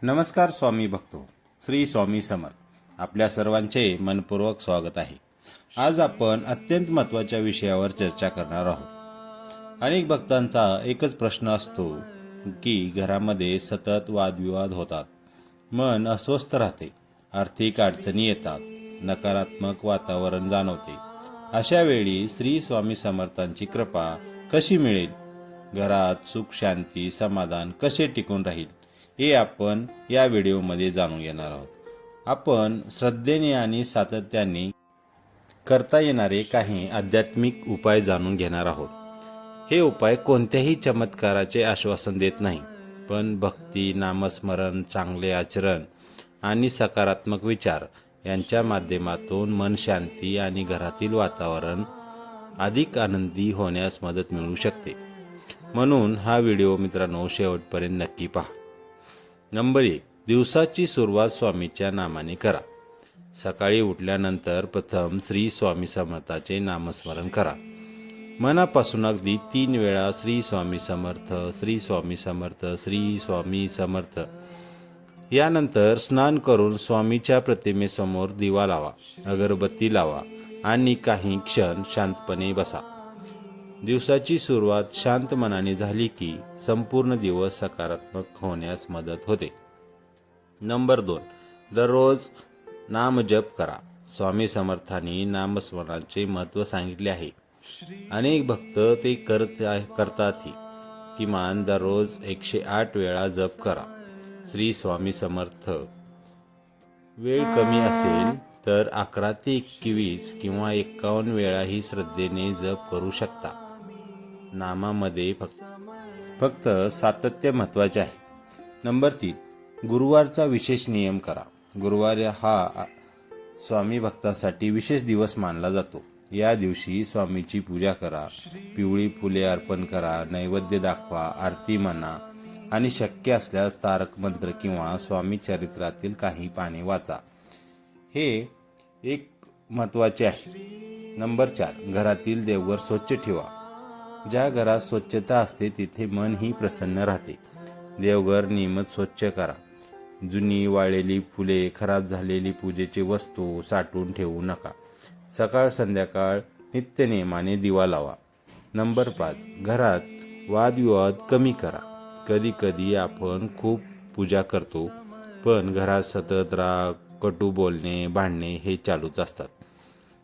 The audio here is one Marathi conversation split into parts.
नमस्कार स्वामी भक्तो, श्री स्वामी समर्थ. आपल्या सर्वांचे मनपूर्वक स्वागत आहे. आज आपण अत्यंत महत्त्वाच्या विषयावर चर्चा करणार आहोत. अनेक भक्तांचा एकच प्रश्न असतो की घरामध्ये सतत वादविवाद होतात, मन अस्वस्थ राहते, आर्थिक अडचणी येतात, नकारात्मक वातावरण जाणवते. अशा वेळी श्री स्वामी समर्थांची कृपा कशी मिळेल? घरात सुख शांती समाधान कसे टिकून राहील हे आपण या व्हिडिओमध्ये जाणून घेणार आहोत. आपण श्रद्धेने आणि सातत्याने करता येणारे काही आध्यात्मिक उपाय जाणून घेणार आहोत. हे उपाय कोणत्याही चमत्काराचे आश्वासन देत नाही, पण भक्ती, नामस्मरण, चांगले आचरण आणि सकारात्मक विचार यांच्या माध्यमातून मन शांती आणि घरातील वातावरण अधिक आनंदी होण्यास मदत मिळू शकते. म्हणून हा व्हिडिओ मित्रांनो शेवटपर्यंत नक्की पहा. नंबर 1. दिवसाची सुरुवात स्वामीच्या नामाने करा. सकाळी उठल्यानंतर प्रथम श्री स्वामी समर्थाचे नामस्मरण करा. मनापासून अगदी 3 वेळा श्री स्वामी समर्थ, श्री स्वामी समर्थ, श्री स्वामी समर्थ. यानंतर स्नान करून स्वामीच्या प्रतिमेसमोर दिवा लावा, अगरबत्ती लावा आणि काही क्षण शांतपणे बसा. दिवसाची सुरुवात शांत मनाने झाली की संपूर्ण दिवस सकारात्मक होण्यास मदत होते. नंबर 2. दररोज नामजप करा. स्वामी समर्थांनी नामस्मरणाचे महत्त्व सांगितले आहे. अनेक भक्त ते करतातही. किमान दररोज 108 वेळा जप करा. श्री स्वामी समर्थ वेळ कमी असेल तर 11 ते 21 किंवा 51 वेळाही श्रद्धेने जप करू शकता. नामामध्ये फक्त सातत्य महत्त्वाचे आहे. नंबर 3. गुरुवारचा विशेष नियम करा. गुरुवार हा स्वामी भक्तांसाठी विशेष दिवस मानला जातो. या दिवशी स्वामीची पूजा करा, पिवळी फुले अर्पण करा, नैवेद्य दाखवा, आरती म्हणा आणि शक्य असल्यास तारक मंत्र किंवा स्वामी चरित्रातील काही पाने वाचा. हे एक महत्त्वाचे आहे. नंबर 4. घरातील देवघर स्वच्छ ठेवा. ज्या घरात स्वच्छता असते तिथे मनही प्रसन्न राहते. देवघर नियमित स्वच्छ करा. जुनी वाळलेली फुले, खराब झालेली पूजेची वस्तू साठवून ठेवू नका. सकाळ संध्याकाळ नित्यनेमाने दिवा लावा. नंबर 5. घरात वादविवाद कमी करा. कधी कधी आपण खूप पूजा करतो, पण घरात सतत राग, कटू बोलणे, भांडणे हे चालूच असतात.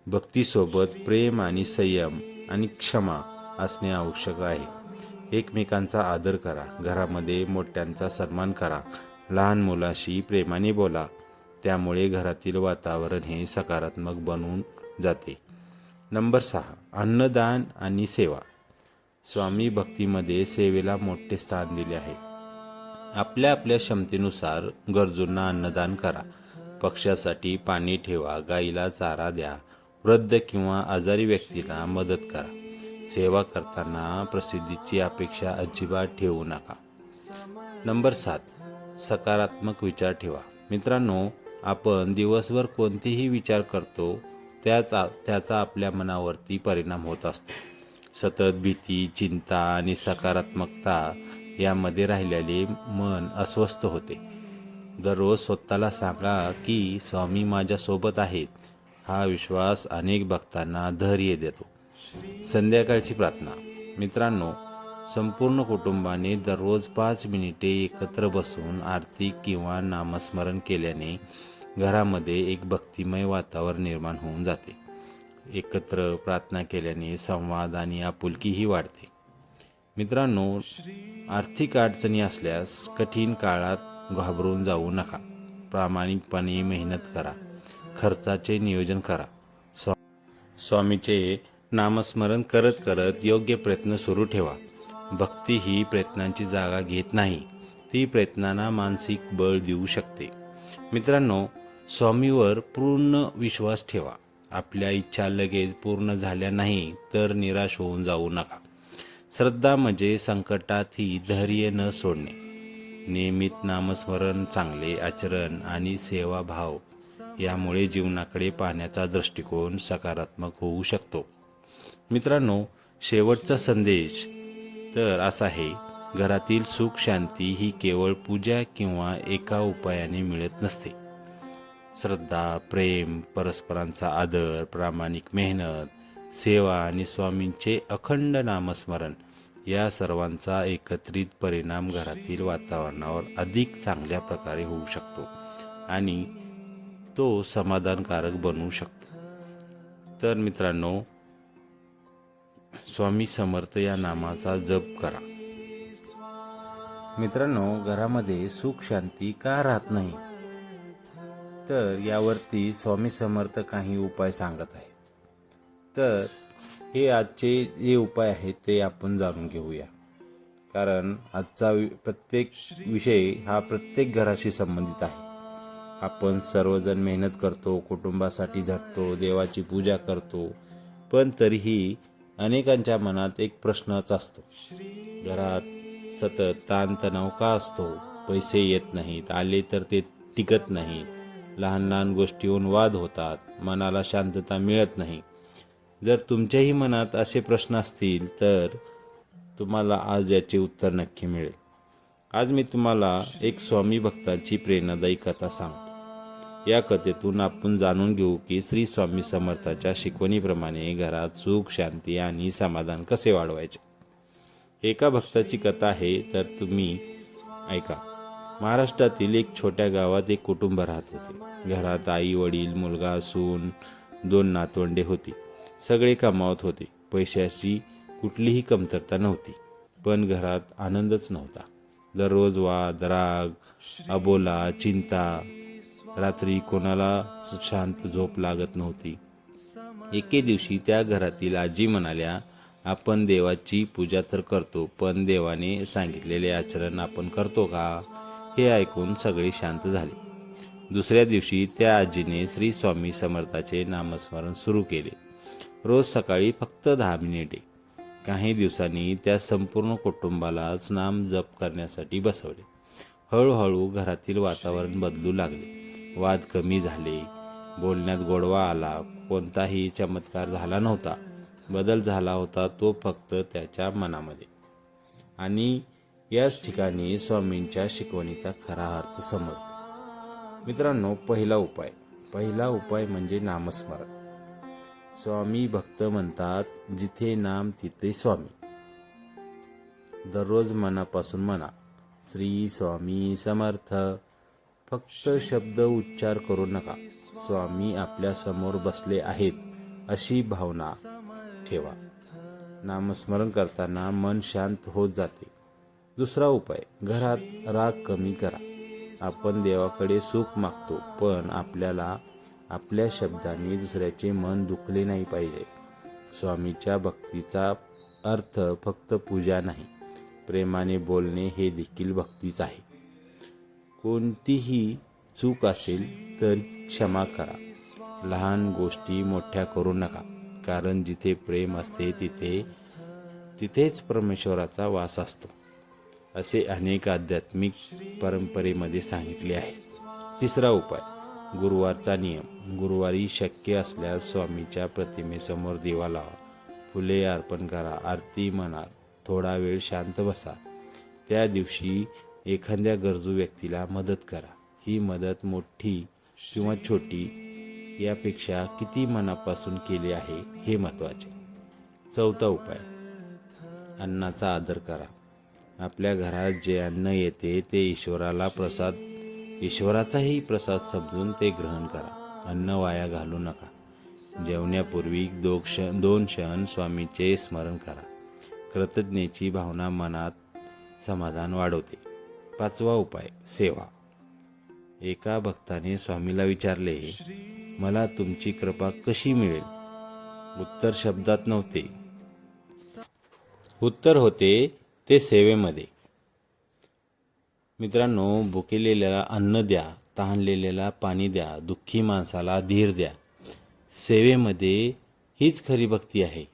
भक्तीसोबत प्रेम आणि संयम आणि क्षमा असणे आवश्यक आहे. एकमेकांचा आदर करा. घरामध्ये मोठ्यांचा सन्मान करा. लहान मुलाशी प्रेमाने बोला. त्यामुळे घरातील वातावरण हे सकारात्मक बनून जाते. नंबर 6. अन्नदान आणि सेवा. स्वामी भक्तीमध्ये सेवेला मोठे स्थान दिले आहे. आपल्या आपल्या क्षमतेनुसार गरजूंना अन्नदान करा. पक्ष्यासाठी पाणी ठेवा, गाईला चारा द्या, वृद्ध किंवा आजारी व्यक्तीला मदत करा. सेवा करताना प्रसिद्धीची अपेक्षा अजिबात ठेवू नका. नंबर 7. सकारात्मक विचार ठेवा. मित्रांनो, आपण दिवसभर कोणतेही विचार करतो त्याचा आपल्या मनावरती परिणाम होत असतो. सतत भीती, चिंता आणि सकारात्मकता यामध्ये राहिलेले मन अस्वस्थ होते. दररोज स्वतःला सांगा की स्वामी माझ्यासोबत आहेत. हा विश्वास अनेक भक्तांना धैर्य देतो. संध्याकाळची प्रार्थना. मित्रांनो, संपूर्ण कुटुंबाने दररोज 5 मिनिटे एकत्र बसून आरती किंवा नामस्मरण केल्याने घरामध्ये एक भक्तिमय वातावरण निर्माण होऊन जाते. एकत्र प्रार्थना केल्याने संवाद आणि आपुलकीही वाढते. मित्रांनो, आर्थिक अडचणी असल्यास कठीण काळात घाबरून जाऊ नका. प्रामाणिकपणे मेहनत करा. खर्चाचे नियोजन करा. स्वामीचे नामस्मरण करत करत योग्य प्रयत्न सुरू ठेवा. भक्ती ही प्रयत्नांची जागा घेत नाही, ती प्रयत्नांना मानसिक बळ देऊ शकते. मित्रांनो, स्वामीवर पूर्ण विश्वास ठेवा. आपल्या इच्छा लगेच पूर्ण झाल्या नाही तर निराश होऊन जाऊ नका. श्रद्धा म्हणजे संकटातही धैर्य न सोडणे. नियमित नामस्मरण, चांगले आचरण आणि सेवाभाव यामुळे जीवनाकडे पाहण्याचा दृष्टिकोन सकारात्मक होऊ शकतो. मित्रांनो, शेवटचा संदेश तर असा आहे घरातील सुख शांती ही केवळ पूजा किंवा एका उपायाने मिळत नसते. श्रद्धा, प्रेम, परस्परांचा आदर, प्रामाणिक मेहनत, सेवा आणि स्वामींचे अखंड नामस्मरण या सर्वांचा एकत्रित परिणाम घरातील वातावरणावर अधिक चांगल्या प्रकारे होऊ शकतो आणि तो समाधानकारक बनवू शकतो. तर मित्रांनो, स्वामी समर्थ या नामाचा जप करा. मित्रांनो, घरामध्ये सुख शांती का राहत नाही, तर यावरती स्वामी समर्थ काही उपाय सांगत आहे. तर हे आजचे जे उपाय आहेत ते आपण जाणून घेऊया, कारण आजचा प्रत्येक विषय हा प्रत्येक घराशी संबंधित आहे. आपण सर्वजण मेहनत करतो, कुटुंबासाठी झटतो, देवाची पूजा करतो, पण तरीही अनेकांच्या मनात एक प्रश्नच असतो, घरात सतत ताणतणाव का असतो, पैसे येत नाहीत, आले तर ते टिकत नाहीत, लहान लहान गोष्टीहून वाद होतात, मनाला शांतता मिळत नाही. जर तुमच्याही मनात असे प्रश्न असतील तर तुम्हाला आज याचे उत्तर नक्की मिळेल. आज मी तुम्हाला एक स्वामी भक्ताची प्रेरणादायी कथा सांगतो. या कथेतून आपण जाणून घेऊ की श्री स्वामी समर्थाच्या शिकवणीप्रमाणे घरात सुख शांती आणि समाधान कसे वाढवायचे. एका भक्ताची कथा आहे, तर तुम्ही ऐका. महाराष्ट्रातील एक छोट्या गावात एक कुटुंब राहत होते. घरात आई वडील, मुलगा, सून, 2 नातवंडे होती. सगळे कमावत होते. पैशाची कुठलीही कमतरता नव्हती, पण घरात आनंदच नव्हता. दररोज वाद, राग, अबोला, चिंता. रात्री कोणाला शांत झोप लागत नव्हती. एके दिवशी त्या घरातील आजी म्हणाल्या, आपण देवाची पूजा तर करतो, पण देवाने सांगितलेले आचरण आपण करतो का? हे ऐकून सगळे शांत झाले. दुसऱ्या दिवशी त्या आजीने श्री स्वामी समर्थाचे नामस्मरण सुरू केले. रोज सकाळी फक्त 10 मिनिटे. काही दिवसांनी त्या संपूर्ण कुटुंबालाच नाम जप करण्यासाठी बसवले. हळूहळू घरातील वातावरण बदलू लागले. वाद कमी झाले, बोलण्यात गोडवा आला. कोणताही चमत्कार झाला नव्हता. बदल झाला होता तो फक्त त्याच्या मनामध्ये. आणि याच ठिकाणी स्वामींच्या शिकवणीचा खरा अर्थ समजतो. मित्रांनो, पहिला उपाय म्हणजे नामस्मरण. स्वामी भक्त म्हणतात, जिथे नाम तिथे स्वामी. दररोज मनापासून म्हणा, श्री स्वामी समर्थ. फक्त शब्द उच्चार करू नका. स्वामी आपल्या समोर बसले आहेत अशी भावना ठेवा. नामस्मरण करताना मन शांत होत जाते. दुसरा उपाय, घरात राग कमी करा. आपण देवाकडे सुख मागतो, पण आपल्याला आपल्या शब्दांनी दुसऱ्याचे मन दुखले नाही पाहिजे. स्वामीच्या भक्तीचा अर्थ फक्त पूजा नाही, प्रेमाने बोलणे हे देखील भक्तीच आहे. कोणतीही चूक असेल तर क्षमा करा. लहान गोष्टी मोठ्या करू नका, कारण जिथे प्रेम असते तिथेच परमेश्वराचा वास असतो, असे अनेक आध्यात्मिक परंपरेमध्ये सांगितले आहे. तिसरा उपाय, गुरुवारचा नियम. गुरुवारी शक्य असल्यास स्वामीच्या प्रतिमेसमोर दिवा लावा, फुले अर्पण करा, आरती म्हणा, थोडा वेळ शांत बसा. त्या दिवशी एखाद्या गरजू व्यक्तीला मदत करा. ही मदत मोठी किंवा छोटी यापेक्षा किती मनापासून केली आहे हे महत्त्वाचे. चौथा उपाय, अन्नाचा आदर करा. आपल्या घरात जे अन्न येते ते ईश्वराचाही प्रसाद समजून ते ग्रहण करा. अन्न वाया घालू नका. जेवण्यापूर्वी 2 क्षण स्वामीचे स्मरण करा. कृतज्ञतेची भावना मनात समाधान वाढवते. पाचवा उपाय, सेवा. एका भक्ताने स्वामीला विचारले, मला तुमची कृपा कशी मिळेल? उत्तर शब्दात नव्हते, उत्तर होते ते सेवेमध्ये. मित्रांनो, भुकेलेल्याला अन्न द्या, तहानलेल्याला पाणी द्या, दुःखी माणसाला धीर द्या. सेवेमध्ये हीच खरी भक्ती आहे.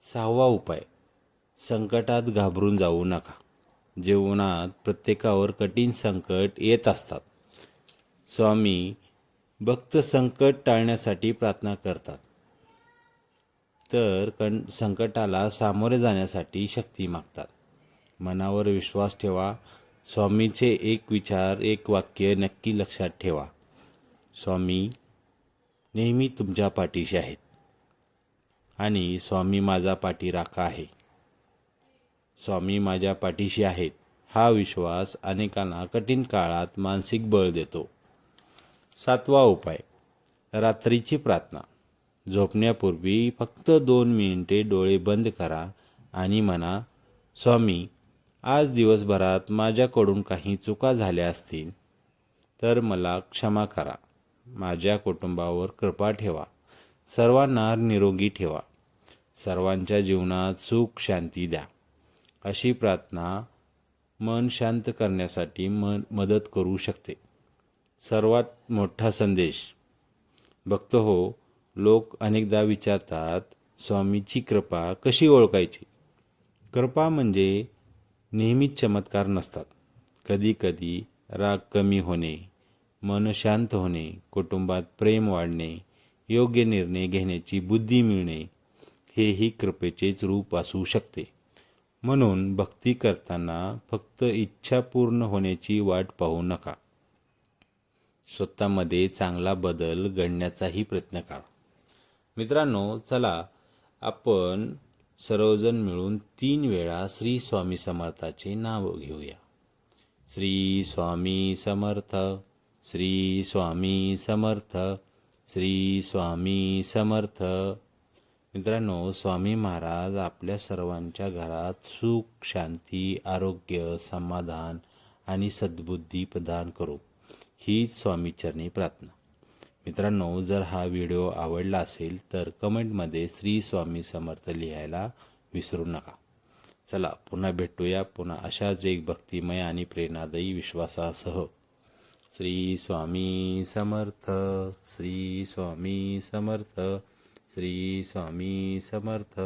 6वा उपाय, संकटात घाबरून जाऊ नका. जीवनात प्रत्येकावर कठीण संकट येत असतात. स्वामी भक्त संकट टाळण्यासाठी प्रार्थना करतात, तर संकटाला सामोरे जाण्यासाठी शक्ती मागतात. मनावर विश्वास ठेवा. स्वामीचे एक विचार, एक वाक्य नक्की लक्षात ठेवा. स्वामी नेहमी तुमच्या पाठीशी आहेत आणि स्वामी माझा पाठीराखा आहे. स्वामी माझ्या पाठीशी आहेत हा विश्वास अनेकांना कठीण काळात मानसिक बळ देतो. 7वा उपाय, रात्रीची प्रार्थना. झोपण्यापूर्वी फक्त 2 मिनिटे डोळे बंद करा आणि म्हणा, स्वामी, आज दिवसभरात माझ्याकडून काही चुका झाल्या असतील तर मला क्षमा करा. माझ्या कुटुंबावर कृपा ठेवा. सर्वांना निरोगी ठेवा. सर्वांच्या जीवनात सुख शांती द्या. अशी प्रार्थना मन शांत करण्यासाठी मदत करू शकते. सर्वात मोठा संदेश. भक्त हो, लोक अनेकदा विचारतात, स्वामीची कृपा कशी ओळखायची? कृपा म्हणजे नेहमीच चमत्कार नसतात. कधी कधी राग कमी होणे, मन शांत होणे, कुटुंबात प्रेम वाढणे, योग्य निर्णय घेण्याची बुद्धी मिळणे, हेही कृपेचेच रूप असू शकते. म्हणून भक्ती करताना फक्त इच्छा पूर्ण होण्याची वाट पाहू नका. स्वतःमध्ये चांगला बदल घडण्याचाही प्रयत्न करा. मित्रांनो, चला आपण सर्वजण मिळून 3 वेळा श्री स्वामी समर्थाचे नाव घेऊया. श्री स्वामी समर्थ, श्री स्वामी समर्थ, श्री स्वामी समर्थ. मित्रांनो, स्वामी महाराज आपल्या सर्वांच्या घरात सुख, शांती, आरोग्य, समाधान आणि सद्बुद्धी प्रदान करो, हीच स्वामीचरणी प्रार्थना. मित्रांनो, जर हा व्हिडिओ आवडला असेल तर कमेंटमध्ये श्री स्वामी समर्थ लिहायला विसरू नका. चला पुन्हा भेटूया, पुन्हा अशाच एक भक्तिमय आणि प्रेरणादायी विश्वासासह. श्री स्वामी समर्थ, श्री स्वामी समर्थ, श्री स्वामी समर्थ.